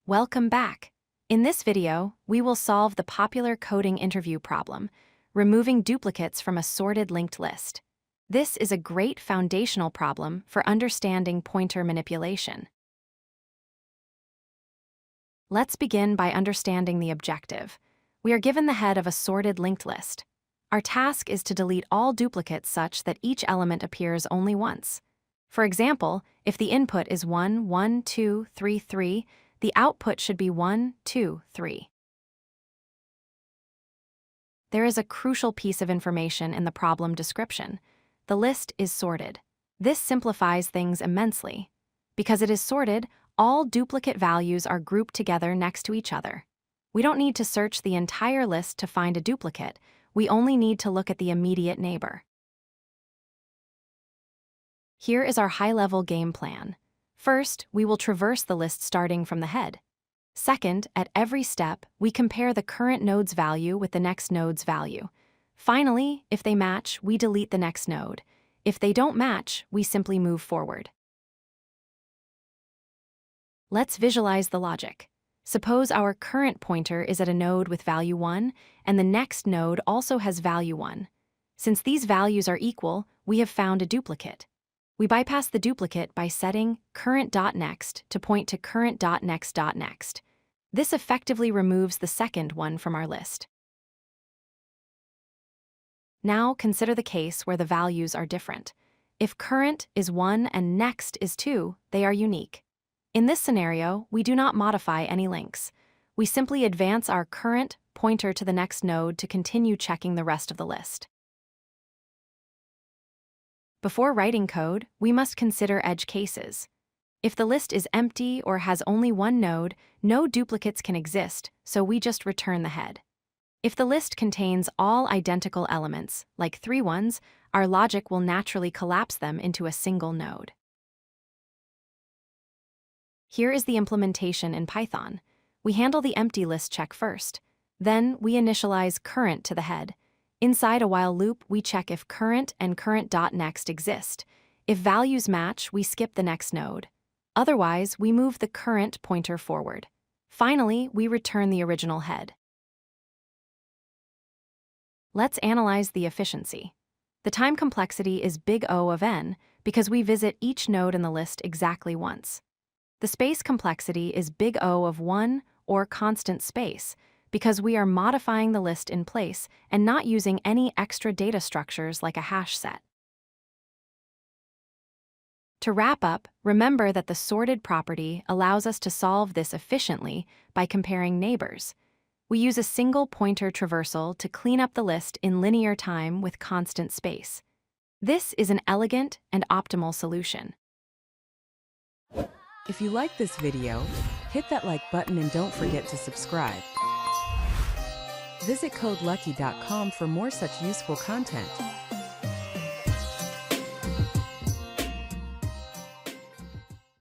Welcome back. In this video, we will solve the popular coding interview problem, removing duplicates from a sorted linked list. This is a great foundational problem for understanding pointer manipulation. Let's begin by understanding the objective. We are given the head of a sorted linked list. Our task is to delete all duplicates such that each element appears only once. For example, if the input is 1, 1, 2, 3, 3, the output should be 1, 2, 3. There is a crucial piece of information in the problem description. The list is sorted. This simplifies things immensely. Because it is sorted, all duplicate values are grouped together next to each other. We don't need to search the entire list to find a duplicate. We only need to look at the immediate neighbor. Here is our high-level game plan. First, we will traverse the list starting from the head. Second, at every step, we compare the current node's value with the next node's value. Finally, if they match, we delete the next node. If they don't match, we simply move forward. Let's visualize the logic. Suppose our current pointer is at a node with value 1, and the next node also has value 1. Since these values are equal, we have found a duplicate. We bypass the duplicate by setting current.next to point to current.next.next. This effectively removes the second one from our list. Now consider the case where the values are different. If current is 1 and next is 2, they are unique. In this scenario, we do not modify any links. We simply advance our current pointer to the next node to continue checking the rest of the list. Before writing code, we must consider edge cases. If the list is empty or has only one node, no duplicates can exist, so we just return the head. If the list contains all identical elements, like 3 ones, our logic will naturally collapse them into a single node. Here is the implementation in Python. We handle the empty list check first. Then we initialize current to the head. Inside a while loop, we check if current and current.next exist. If values match, we skip the next node. Otherwise, we move the current pointer forward. Finally, we return the original head. Let's analyze the efficiency. The time complexity is big O of n because we visit each node in the list exactly once. The space complexity is big O of 1 or constant space because we are modifying the list in place and not using any extra data structures like a hash set. To wrap up, remember that the sorted property allows us to solve this efficiently by comparing neighbors. We use a single pointer traversal to clean up the list in linear time with constant space. This is an elegant and optimal solution. If you like this video, hit that like button and don't forget to subscribe. Visit codelucky.com for more such useful content.